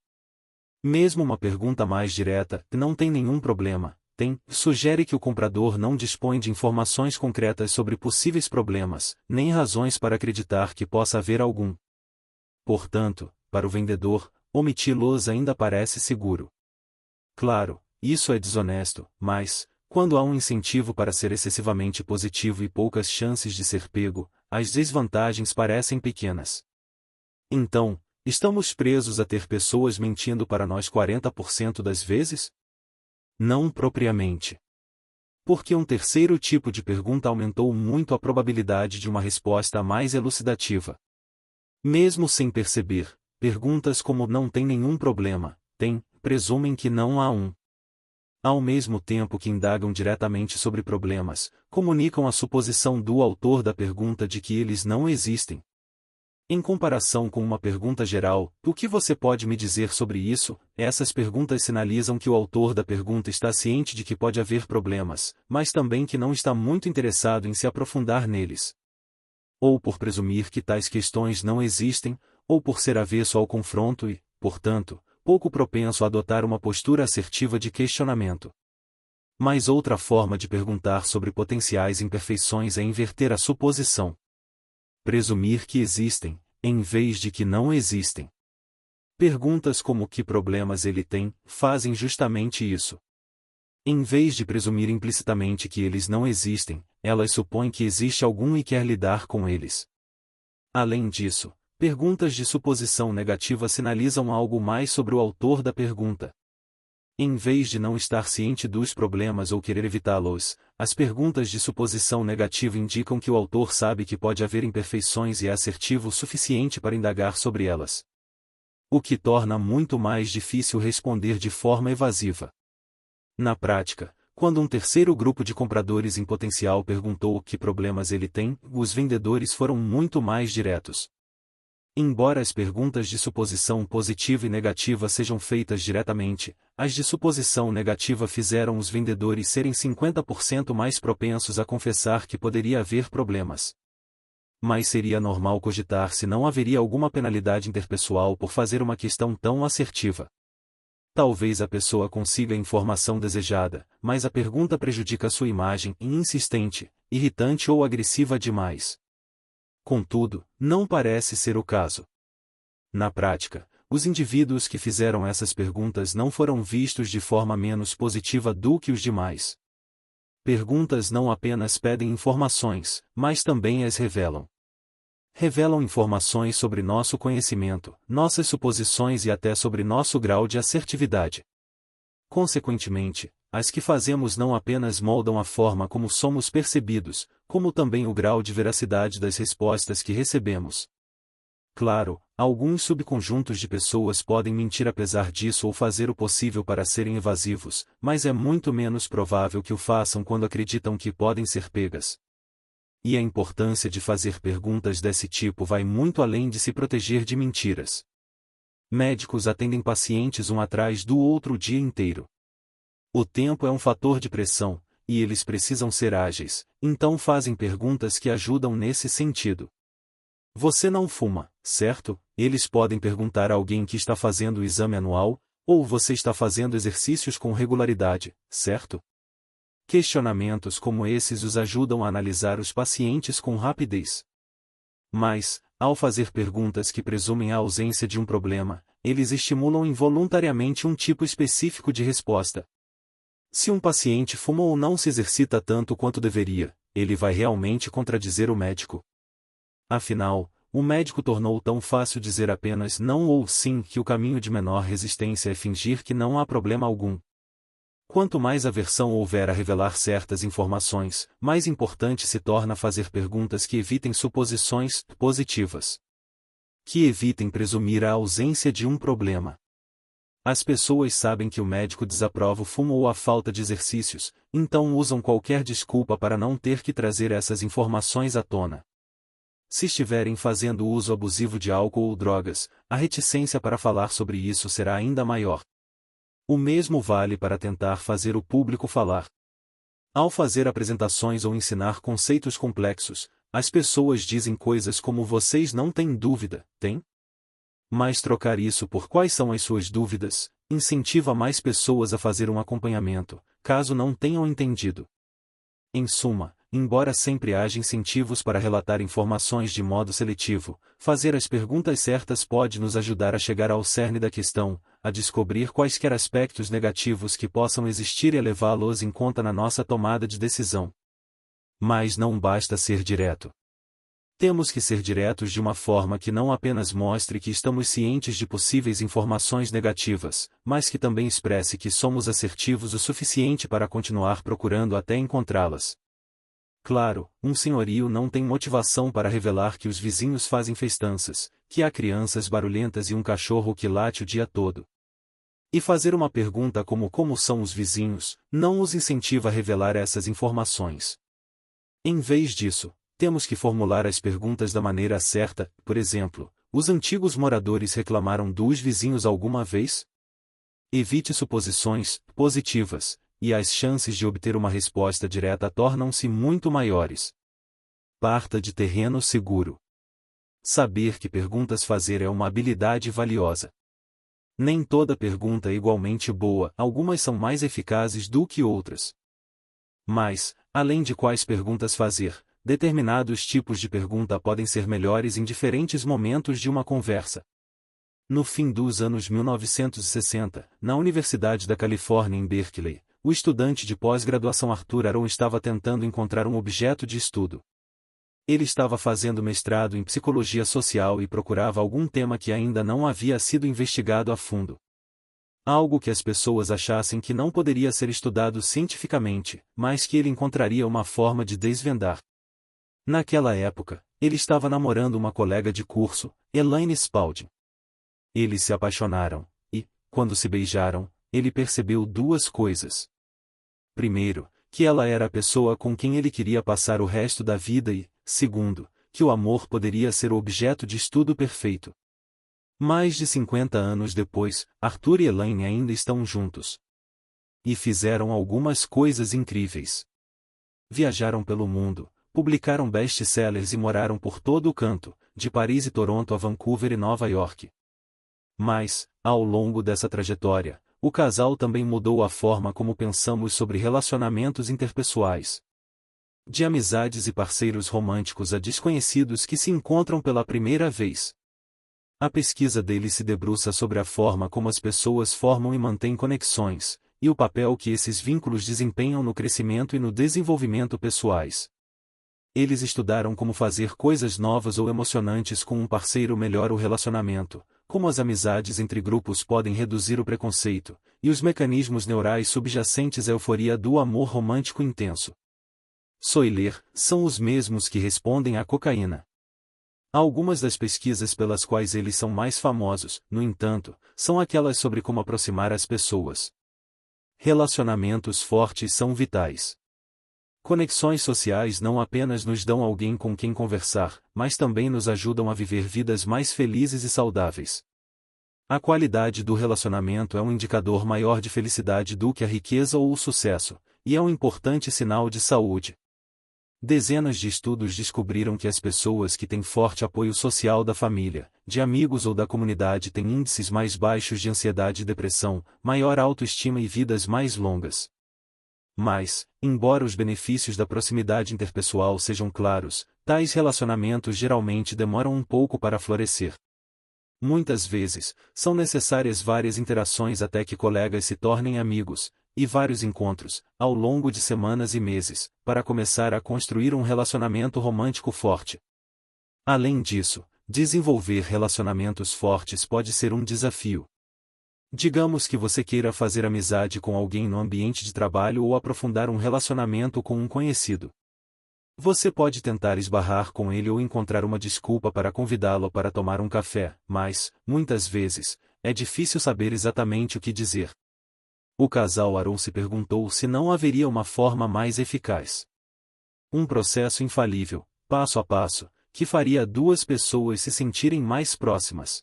Mesmo uma pergunta mais direta, "não tem nenhum problema", sugere que o comprador não dispõe de informações concretas sobre possíveis problemas, nem razões para acreditar que possa haver algum. Portanto, para o vendedor, omiti-los ainda parece seguro. Claro, isso é desonesto, mas, quando há um incentivo para ser excessivamente positivo e poucas chances de ser pego, as desvantagens parecem pequenas. Então, estamos presos a ter pessoas mentindo para nós 40% das vezes? Não propriamente. Porque um terceiro tipo de pergunta aumentou muito a probabilidade de uma resposta mais elucidativa. Mesmo sem perceber, perguntas como "não tem nenhum problema", presumem que não há um. Ao mesmo tempo que indagam diretamente sobre problemas, comunicam a suposição do autor da pergunta de que eles não existem. Em comparação com uma pergunta geral, "o que você pode me dizer sobre isso?", essas perguntas sinalizam que o autor da pergunta está ciente de que pode haver problemas, mas também que não está muito interessado em se aprofundar neles. Ou por presumir que tais questões não existem, ou por ser avesso ao confronto e, portanto, pouco propenso a adotar uma postura assertiva de questionamento. Mas outra forma de perguntar sobre potenciais imperfeições é inverter a suposição. Presumir que existem, em vez de que não existem. Perguntas como "que problemas ele tem?" fazem justamente isso. Em vez de presumir implicitamente que eles não existem, elas supõem que existe algum e quer lidar com eles. Além disso, perguntas de suposição negativa sinalizam algo mais sobre o autor da pergunta. Em vez de não estar ciente dos problemas ou querer evitá-los, as perguntas de suposição negativa indicam que o autor sabe que pode haver imperfeições e é assertivo o suficiente para indagar sobre elas. O que torna muito mais difícil responder de forma evasiva. Na prática, quando um terceiro grupo de compradores em potencial perguntou que problemas ele tem, os vendedores foram muito mais diretos. Embora as perguntas de suposição positiva e negativa sejam feitas diretamente, as de suposição negativa fizeram os vendedores serem 50% mais propensos a confessar que poderia haver problemas. Mas seria normal cogitar se não haveria alguma penalidade interpessoal por fazer uma questão tão assertiva. Talvez a pessoa consiga a informação desejada, mas a pergunta prejudica sua imagem e insistente, irritante ou agressiva demais. Contudo, não parece ser o caso. Na prática, os indivíduos que fizeram essas perguntas não foram vistos de forma menos positiva do que os demais. Perguntas não apenas pedem informações, mas também as revelam. Revelam informações sobre nosso conhecimento, nossas suposições e até sobre nosso grau de assertividade. Consequentemente, as que fazemos não apenas moldam a forma como somos percebidos, como também o grau de veracidade das respostas que recebemos. Claro, alguns subconjuntos de pessoas podem mentir apesar disso ou fazer o possível para serem evasivos, mas é muito menos provável que o façam quando acreditam que podem ser pegas. E a importância de fazer perguntas desse tipo vai muito além de se proteger de mentiras. Médicos atendem pacientes um atrás do outro o dia inteiro. O tempo é um fator de pressão, e eles precisam ser ágeis, então fazem perguntas que ajudam nesse sentido. Você não fuma, certo? Eles podem perguntar a alguém que está fazendo o exame anual, ou você está fazendo exercícios com regularidade, certo? Questionamentos como esses os ajudam a analisar os pacientes com rapidez. Mas, ao fazer perguntas que presumem a ausência de um problema, eles estimulam involuntariamente um tipo específico de resposta. Se um paciente fuma ou não se exercita tanto quanto deveria, ele vai realmente contradizer o médico. Afinal, o médico tornou tão fácil dizer apenas não ou sim que o caminho de menor resistência é fingir que não há problema algum. Quanto mais aversão houver a revelar certas informações, mais importante se torna fazer perguntas que evitem suposições positivas. Que evitem presumir a ausência de um problema. As pessoas sabem que o médico desaprova o fumo ou a falta de exercícios, então usam qualquer desculpa para não ter que trazer essas informações à tona. Se estiverem fazendo uso abusivo de álcool ou drogas, a reticência para falar sobre isso será ainda maior. O mesmo vale para tentar fazer o público falar. Ao fazer apresentações ou ensinar conceitos complexos, as pessoas dizem coisas como "vocês não têm dúvida, têm?" Mas trocar isso por "quais são as suas dúvidas" incentiva mais pessoas a fazer um acompanhamento, caso não tenham entendido. Em suma, embora sempre haja incentivos para relatar informações de modo seletivo, fazer as perguntas certas pode nos ajudar a chegar ao cerne da questão, a descobrir quaisquer aspectos negativos que possam existir e a levá-los em conta na nossa tomada de decisão. Mas não basta ser direto. Temos que ser diretos de uma forma que não apenas mostre que estamos cientes de possíveis informações negativas, mas que também expresse que somos assertivos o suficiente para continuar procurando até encontrá-las. Claro, um senhorio não tem motivação para revelar que os vizinhos fazem festanças, que há crianças barulhentas e um cachorro que late o dia todo. E fazer uma pergunta como são os vizinhos, não os incentiva a revelar essas informações. Em vez disso, temos que formular as perguntas da maneira certa. Por exemplo, os antigos moradores reclamaram dos vizinhos alguma vez? Evite suposições positivas, e as chances de obter uma resposta direta tornam-se muito maiores. Parta de terreno seguro. Saber que perguntas fazer é uma habilidade valiosa. Nem toda pergunta é igualmente boa, algumas são mais eficazes do que outras. Mas, além de quais perguntas fazer, determinados tipos de pergunta podem ser melhores em diferentes momentos de uma conversa. No fim dos anos 1960, na Universidade da Califórnia em Berkeley, o estudante de pós-graduação Arthur Aron estava tentando encontrar um objeto de estudo. Ele estava fazendo mestrado em psicologia social e procurava algum tema que ainda não havia sido investigado a fundo. Algo que as pessoas achassem que não poderia ser estudado cientificamente, mas que ele encontraria uma forma de desvendar. Naquela época, ele estava namorando uma colega de curso, Elaine Spalding. Eles se apaixonaram, e, quando se beijaram, ele percebeu duas coisas. Primeiro, que ela era a pessoa com quem ele queria passar o resto da vida e, segundo, que o amor poderia ser o objeto de estudo perfeito. Mais de 50 anos depois, Arthur e Elaine ainda estão juntos. E fizeram algumas coisas incríveis. Viajaram pelo mundo, publicaram best-sellers e moraram por todo o canto, de Paris e Toronto a Vancouver e Nova York. Mas, ao longo dessa trajetória, o casal também mudou a forma como pensamos sobre relacionamentos interpessoais. De amizades e parceiros românticos a desconhecidos que se encontram pela primeira vez. A pesquisa dele se debruça sobre a forma como as pessoas formam e mantêm conexões, e o papel que esses vínculos desempenham no crescimento e no desenvolvimento pessoais. Eles estudaram como fazer coisas novas ou emocionantes com um parceiro melhora o relacionamento, como as amizades entre grupos podem reduzir o preconceito, e os mecanismos neurais subjacentes à euforia do amor romântico intenso. Soiler, são os mesmos que respondem à cocaína. Algumas das pesquisas pelas quais eles são mais famosos, no entanto, são aquelas sobre como aproximar as pessoas. Relacionamentos fortes são vitais. Conexões sociais não apenas nos dão alguém com quem conversar, mas também nos ajudam a viver vidas mais felizes e saudáveis. A qualidade do relacionamento é um indicador maior de felicidade do que a riqueza ou o sucesso, e é um importante sinal de saúde. Dezenas de estudos descobriram que as pessoas que têm forte apoio social da família, de amigos ou da comunidade têm índices mais baixos de ansiedade e depressão, maior autoestima e vidas mais longas. Mas, embora os benefícios da proximidade interpessoal sejam claros, tais relacionamentos geralmente demoram um pouco para florescer. Muitas vezes, são necessárias várias interações até que colegas se tornem amigos, e vários encontros, ao longo de semanas e meses, para começar a construir um relacionamento romântico forte. Além disso, desenvolver relacionamentos fortes pode ser um desafio. Digamos que você queira fazer amizade com alguém no ambiente de trabalho ou aprofundar um relacionamento com um conhecido. Você pode tentar esbarrar com ele ou encontrar uma desculpa para convidá-lo para tomar um café, mas, muitas vezes, é difícil saber exatamente o que dizer. O casal Aron se perguntou se não haveria uma forma mais eficaz. Um processo infalível, passo a passo, que faria duas pessoas se sentirem mais próximas.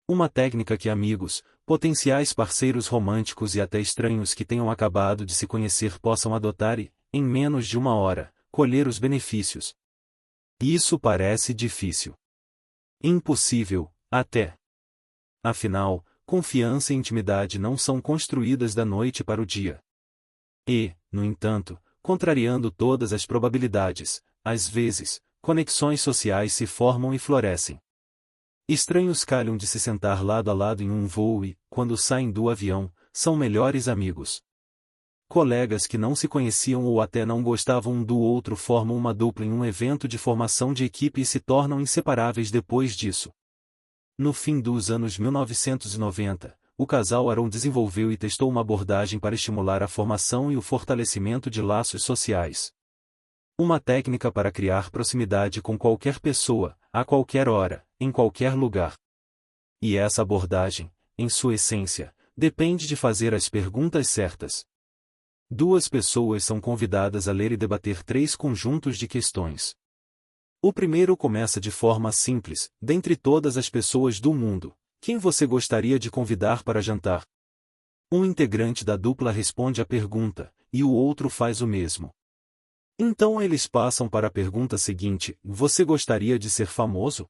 Uma técnica que amigos, potenciais parceiros românticos e até estranhos que tenham acabado de se conhecer possam adotar e, em menos de uma hora, colher os benefícios. Isso parece difícil. Impossível, até. Afinal, confiança e intimidade não são construídas da noite para o dia. E, no entanto, contrariando todas as probabilidades, às vezes, conexões sociais se formam e florescem. Estranhos calham de se sentar lado a lado em um voo e, quando saem do avião, são melhores amigos. Colegas que não se conheciam ou até não gostavam um do outro formam uma dupla em um evento de formação de equipe e se tornam inseparáveis depois disso. No fim dos anos 1990, o casal Aron desenvolveu e testou uma abordagem para estimular a formação e o fortalecimento de laços sociais. Uma técnica para criar proximidade com qualquer pessoa, a qualquer hora, em qualquer lugar. E essa abordagem, em sua essência, depende de fazer as perguntas certas. Duas pessoas são convidadas a ler e debater 3 conjuntos de questões. O primeiro começa de forma simples: dentre todas as pessoas do mundo, quem você gostaria de convidar para jantar? Um integrante da dupla responde a pergunta, e o outro faz o mesmo. Então eles passam para a pergunta seguinte: você gostaria de ser famoso?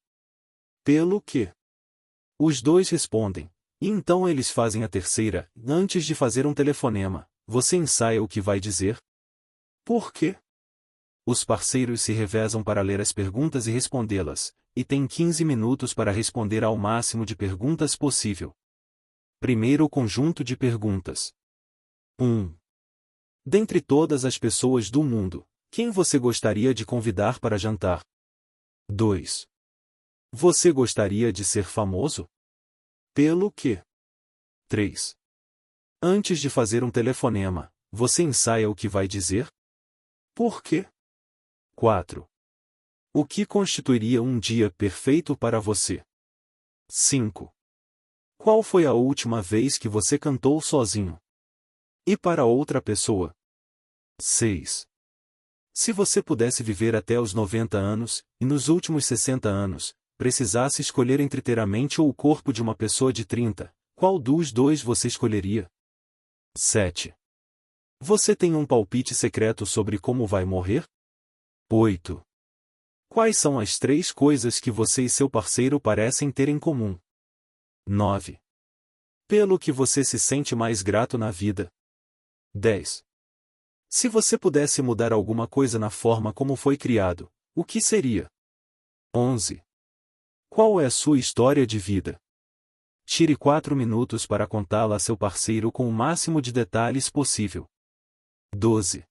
Pelo quê? Os dois respondem. E então eles fazem a terceira: antes de fazer um telefonema, você ensaia o que vai dizer? Por quê? Os parceiros se revezam para ler as perguntas e respondê-las, e têm 15 minutos para responder ao máximo de perguntas possível. Primeiro conjunto de perguntas. 1. Dentre todas as pessoas do mundo, quem você gostaria de convidar para jantar? 2. Você gostaria de ser famoso? Pelo quê? 3. Antes de fazer um telefonema, você ensaia o que vai dizer? Por quê? 4. O que constituiria um dia perfeito para você? 5. Qual foi a última vez que você cantou sozinho? E para outra pessoa? 6. Se você pudesse viver até os 90 anos, e nos últimos 60 anos, precisasse escolher entre ter a mente ou o corpo de uma pessoa de 30, qual dos dois você escolheria? 7. Você tem um palpite secreto sobre como vai morrer? 8. Quais são as 3 coisas que você e seu parceiro parecem ter em comum? 9. Pelo que você se sente mais grato na vida? 10. Se você pudesse mudar alguma coisa na forma como foi criado, o que seria? 11. Qual é a sua história de vida? Tire 4 minutos para contá-la a seu parceiro com o máximo de detalhes possível. 12.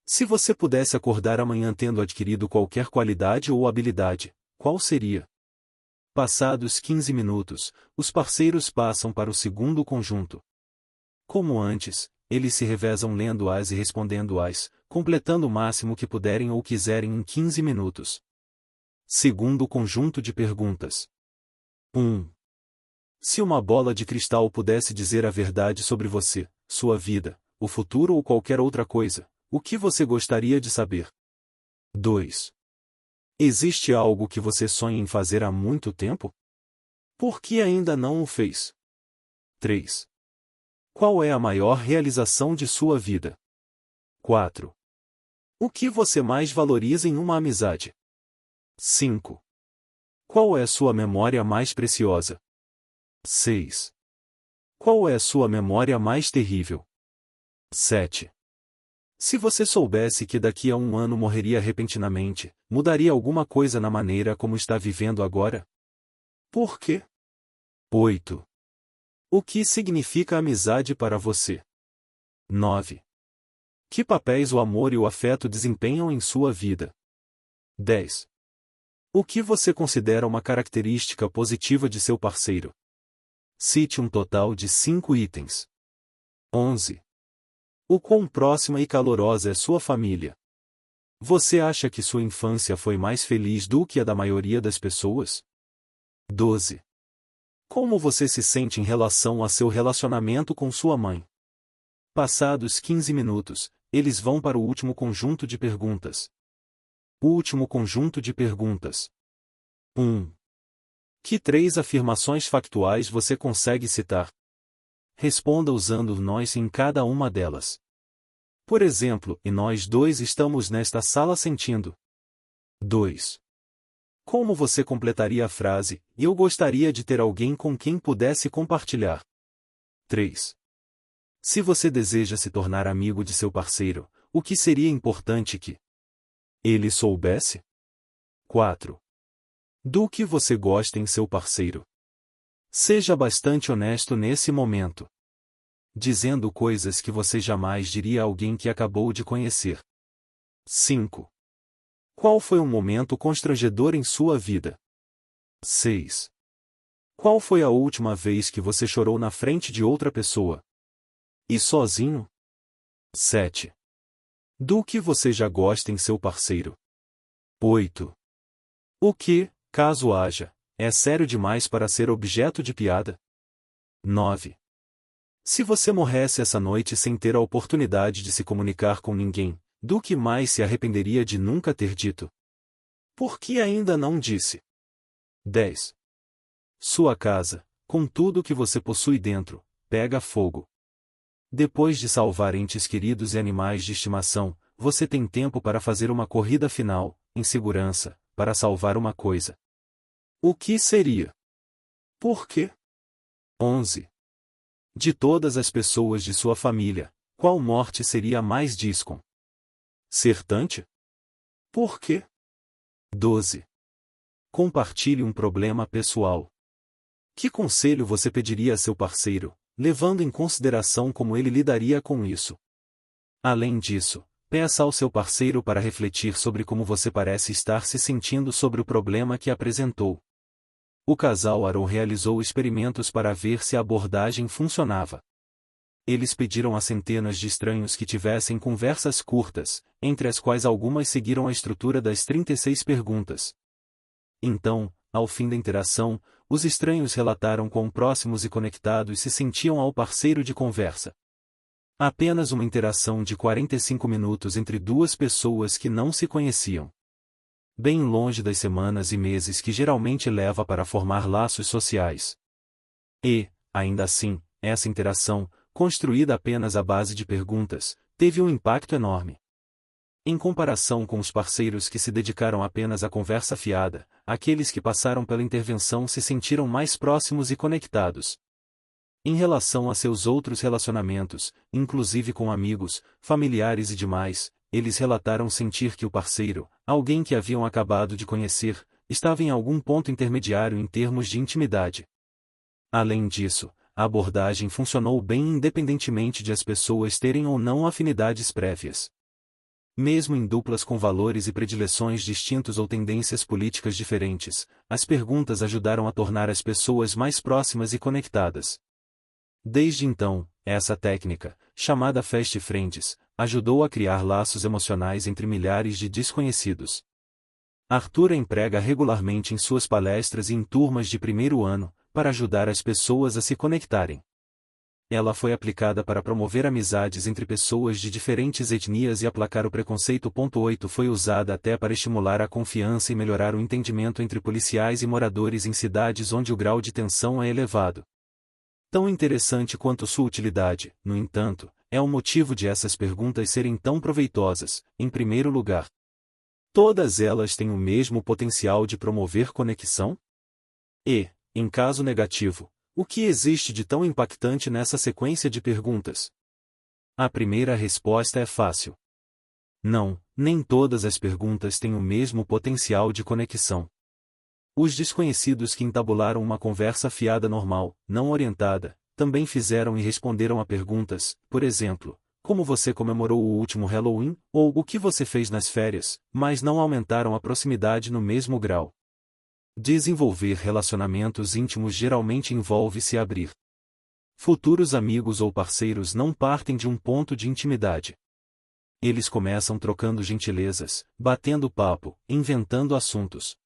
Se você pudesse acordar amanhã tendo adquirido qualquer qualidade ou habilidade, qual seria? Passados 15 minutos, os parceiros passam para o segundo conjunto. Como antes, eles se revezam lendo-as e respondendo-as, completando o máximo que puderem ou quiserem em 15 minutos. Segundo conjunto de perguntas. 1. Se uma bola de cristal pudesse dizer a verdade sobre você, sua vida, o futuro ou qualquer outra coisa, o que você gostaria de saber? 2. Existe algo que você sonha em fazer há muito tempo? Por que ainda não o fez? 3. Qual é a maior realização de sua vida? 4. O que você mais valoriza em uma amizade? 5. Qual é sua memória mais preciosa? 6. Qual é sua memória mais terrível? 7. Se você soubesse que daqui a um ano morreria repentinamente, mudaria alguma coisa na maneira como está vivendo agora? Por quê? 8. O que significa amizade para você? 9. Que papéis o amor e o afeto desempenham em sua vida? 10. O que você considera uma característica positiva de seu parceiro? Cite um total de 5 itens. 11. O quão próxima e calorosa é sua família? Você acha que sua infância foi mais feliz do que a da maioria das pessoas? 12. Como você se sente em relação a seu relacionamento com sua mãe? Passados 15 minutos, eles vão para o último conjunto de perguntas. O último conjunto de perguntas. 1. Que 3 afirmações factuais você consegue citar? Responda usando o nós em cada uma delas. Por exemplo, e nós dois estamos nesta sala sentindo. 2. Como você completaria a frase, eu gostaria de ter alguém com quem pudesse compartilhar? 3. Se você deseja se tornar amigo de seu parceiro, o que seria importante que ele soubesse? 4. Do que você gosta em seu parceiro? Seja bastante honesto nesse momento. dizendo coisas que você jamais diria a alguém que acabou de conhecer. 5. Qual foi um momento constrangedor em sua vida? 6. Qual foi a última vez que você chorou na frente de outra pessoa? E sozinho? 7. Do que você já gosta em seu parceiro? 8. O que, caso haja, é sério demais para ser objeto de piada? 9. Se você morresse essa noite sem ter a oportunidade de se comunicar com ninguém, do que mais se arrependeria de nunca ter dito? Por que ainda não disse? 10. Sua casa, com tudo que você possui dentro, pega fogo. Depois de salvar entes queridos e animais de estimação, você tem tempo para fazer uma corrida final, em segurança, para salvar uma coisa. O que seria? Por quê? 11. De todas as pessoas de sua família, qual morte seria a mais desconcertante? Por quê? 12. Compartilhe um problema pessoal. Que conselho você pediria a seu parceiro, levando em consideração como ele lidaria com isso? Além disso, peça ao seu parceiro para refletir sobre como você parece estar se sentindo sobre o problema que apresentou. O casal Aron realizou experimentos para ver se a abordagem funcionava. Eles pediram a centenas de estranhos que tivessem conversas curtas, entre as quais algumas seguiram a estrutura das 36 perguntas. Então, ao fim da interação, os estranhos relataram quão próximos e conectados se sentiam ao parceiro de conversa. Apenas uma interação de 45 minutos entre duas pessoas que não se conheciam. Bem longe das semanas e meses que geralmente leva para formar laços sociais. E, ainda assim, essa interação, construída apenas à base de perguntas, teve um impacto enorme. Em comparação com os parceiros que se dedicaram apenas à conversa fiada, aqueles que passaram pela intervenção se sentiram mais próximos e conectados. Em relação a seus outros relacionamentos, inclusive com amigos, familiares e demais, eles relataram sentir que o parceiro, alguém que haviam acabado de conhecer, estava em algum ponto intermediário em termos de intimidade. Além disso, a abordagem funcionou bem independentemente de as pessoas terem ou não afinidades prévias. Mesmo em duplas com valores e predileções distintos ou tendências políticas diferentes, as perguntas ajudaram a tornar as pessoas mais próximas e conectadas. Desde então, essa técnica, chamada Fast Friends, ajudou a criar laços emocionais entre milhares de desconhecidos. Arthur a emprega regularmente em suas palestras e em turmas de primeiro ano, para ajudar as pessoas a se conectarem. Ela foi aplicada para promover amizades entre pessoas de diferentes etnias e aplacar o preconceito. 8 Foi usada até para estimular a confiança e melhorar o entendimento entre policiais e moradores em cidades onde o grau de tensão é elevado. Tão interessante quanto sua utilidade, no entanto, é o motivo de essas perguntas serem tão proveitosas. Em primeiro lugar, todas elas têm o mesmo potencial de promover conexão? E, em caso negativo, o que existe de tão impactante nessa sequência de perguntas? A primeira resposta é fácil. Não, nem todas as perguntas têm o mesmo potencial de conexão. Os desconhecidos que entabularam uma conversa fiada normal, não orientada, também fizeram e responderam a perguntas, por exemplo, como você comemorou o último Halloween, ou o que você fez nas férias, mas não aumentaram a proximidade no mesmo grau. Desenvolver relacionamentos íntimos geralmente envolve se abrir. Futuros amigos ou parceiros não partem de um ponto de intimidade. Eles começam trocando gentilezas, batendo papo, inventando assuntos.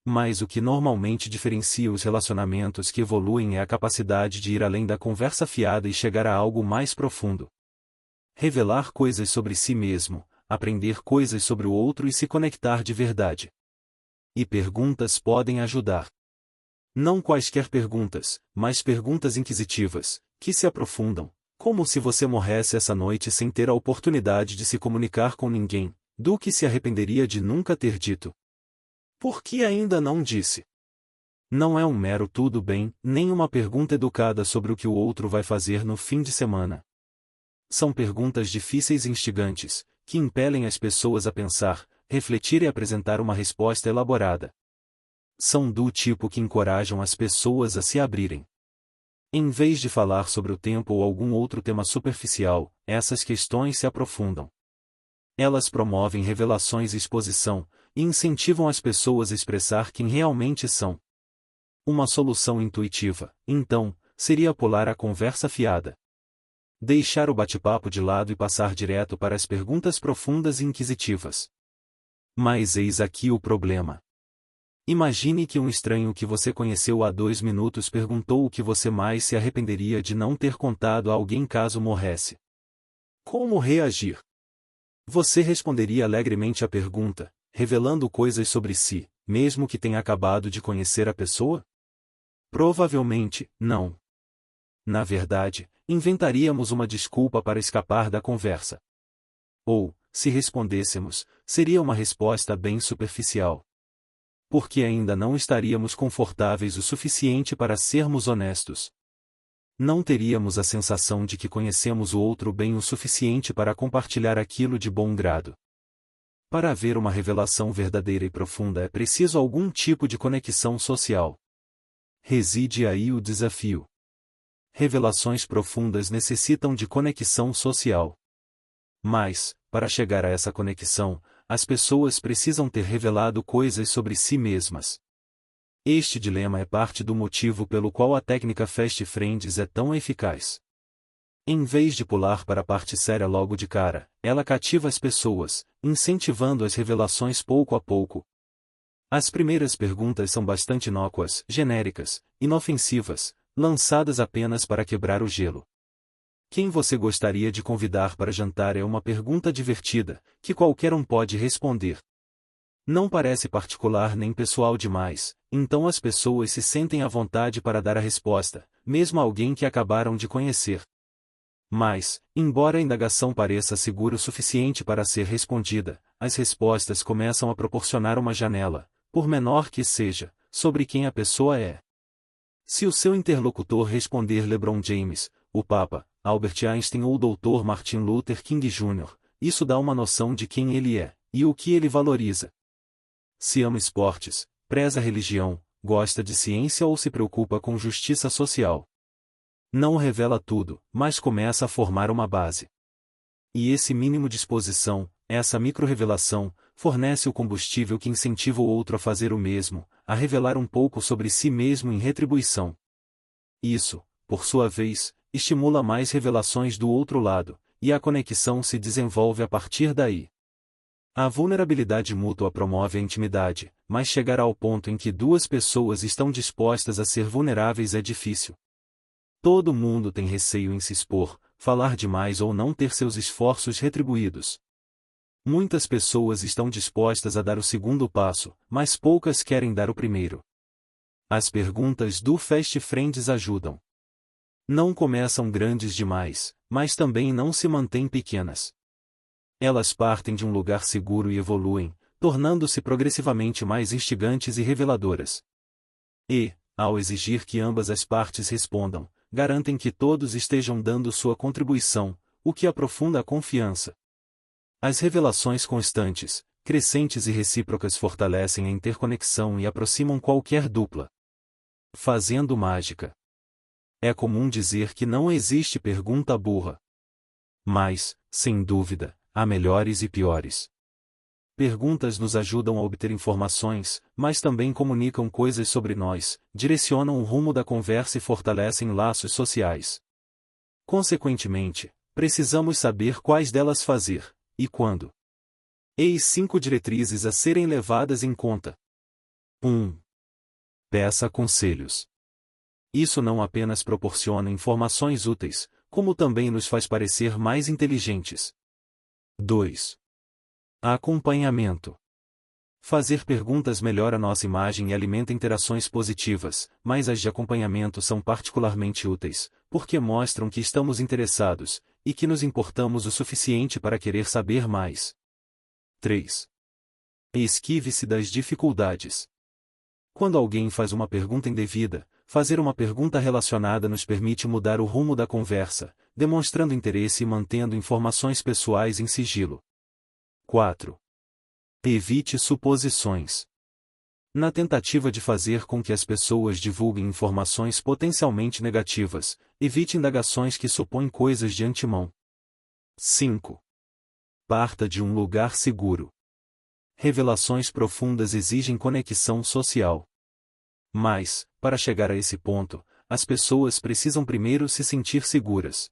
Mas o que normalmente diferencia os relacionamentos que evoluem é a capacidade de ir além da conversa fiada e chegar a algo mais profundo. Revelar coisas sobre si mesmo, aprender coisas sobre o outro e se conectar de verdade. E perguntas podem ajudar. Não quaisquer perguntas, mas perguntas inquisitivas, que se aprofundam, como se você morresse essa noite sem ter a oportunidade de se comunicar com ninguém, do que se arrependeria de nunca ter dito. Por que ainda não disse? Não é um mero tudo bem, nem uma pergunta educada sobre o que o outro vai fazer no fim de semana. São perguntas difíceis e instigantes, que impelem as pessoas a pensar, refletir e apresentar uma resposta elaborada. São do tipo que encorajam as pessoas a se abrirem. Em vez de falar sobre o tempo ou algum outro tema superficial, essas questões se aprofundam. Elas promovem revelações e exposição, e incentivam as pessoas a expressar quem realmente são. Uma solução intuitiva, então, seria pular a conversa fiada. Deixar o bate-papo de lado e passar direto para as perguntas profundas e inquisitivas. Mas eis aqui o problema. Imagine que um estranho que você conheceu há 2 minutos perguntou o que você mais se arrependeria de não ter contado a alguém caso morresse. Como reagir? Você responderia alegremente à pergunta, revelando coisas sobre si, mesmo que tenha acabado de conhecer a pessoa? Provavelmente, não. Na verdade, inventaríamos uma desculpa para escapar da conversa. Ou, se respondêssemos, seria uma resposta bem superficial. Porque ainda não estaríamos confortáveis o suficiente para sermos honestos. Não teríamos a sensação de que conhecemos o outro bem o suficiente para compartilhar aquilo de bom grado. Para haver uma revelação verdadeira e profunda é preciso algum tipo de conexão social. Reside aí o desafio. Revelações profundas necessitam de conexão social. Mas, para chegar a essa conexão, as pessoas precisam ter revelado coisas sobre si mesmas. Este dilema é parte do motivo pelo qual a técnica Fast Friends é tão eficaz. Em vez de pular para a parte séria logo de cara, ela cativa as pessoas, incentivando as revelações pouco a pouco. As primeiras perguntas são bastante inócuas, genéricas, inofensivas, lançadas apenas para quebrar o gelo. Quem você gostaria de convidar para jantar é uma pergunta divertida, que qualquer um pode responder. Não parece particular nem pessoal demais, então as pessoas se sentem à vontade para dar a resposta, mesmo alguém que acabaram de conhecer. Mas, embora a indagação pareça segura o suficiente para ser respondida, as respostas começam a proporcionar uma janela, por menor que seja, sobre quem a pessoa é. Se o seu interlocutor responder LeBron James, o Papa, Albert Einstein ou o Dr. Martin Luther King Jr., isso dá uma noção de quem ele é, e o que ele valoriza. Se ama esportes, preza a religião, gosta de ciência ou se preocupa com justiça social. Não revela tudo, mas começa a formar uma base. E esse mínimo de exposição, essa micro-revelação, fornece o combustível que incentiva o outro a fazer o mesmo, a revelar um pouco sobre si mesmo em retribuição. Isso, por sua vez, estimula mais revelações do outro lado, e a conexão se desenvolve a partir daí. A vulnerabilidade mútua promove a intimidade, mas chegar ao ponto em que duas pessoas estão dispostas a ser vulneráveis é difícil. Todo mundo tem receio em se expor, falar demais ou não ter seus esforços retribuídos. Muitas pessoas estão dispostas a dar o segundo passo, mas poucas querem dar o primeiro. As perguntas do Fast Friends ajudam. Não começam grandes demais, mas também não se mantêm pequenas. Elas partem de um lugar seguro e evoluem, tornando-se progressivamente mais instigantes e reveladoras. E, ao exigir que ambas as partes respondam, garantem que todos estejam dando sua contribuição, o que aprofunda a confiança. As revelações constantes, crescentes e recíprocas fortalecem a interconexão e aproximam qualquer dupla. Fazendo mágica. É comum dizer que não existe pergunta burra. Mas, sem dúvida, há melhores e piores. Perguntas nos ajudam a obter informações, mas também comunicam coisas sobre nós, direcionam o rumo da conversa e fortalecem laços sociais. Consequentemente, precisamos saber quais delas fazer, e quando. Eis 5 diretrizes a serem levadas em conta. 1. Peça conselhos. Isso não apenas proporciona informações úteis, como também nos faz parecer mais inteligentes. 2. Acompanhamento. Fazer perguntas melhora nossa imagem e alimenta interações positivas, mas as de acompanhamento são particularmente úteis, porque mostram que estamos interessados, e que nos importamos o suficiente para querer saber mais. 3. Esquive-se das dificuldades. Quando alguém faz uma pergunta indevida, fazer uma pergunta relacionada nos permite mudar o rumo da conversa, demonstrando interesse e mantendo informações pessoais em sigilo. 4. Evite suposições. Na tentativa de fazer com que as pessoas divulguem informações potencialmente negativas, evite indagações que supõem coisas de antemão. 5. Parta de um lugar seguro. Revelações profundas exigem conexão social. Mas, para chegar a esse ponto, as pessoas precisam primeiro se sentir seguras.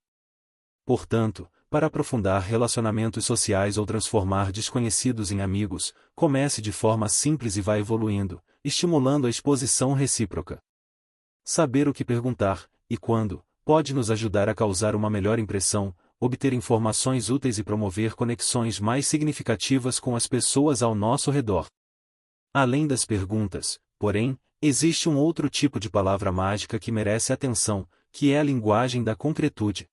Portanto, para aprofundar relacionamentos sociais ou transformar desconhecidos em amigos, comece de forma simples e vá evoluindo, estimulando a exposição recíproca. Saber o que perguntar, e quando, pode nos ajudar a causar uma melhor impressão, obter informações úteis e promover conexões mais significativas com as pessoas ao nosso redor. Além das perguntas, porém, existe um outro tipo de palavra mágica que merece atenção, que é a linguagem da concretude.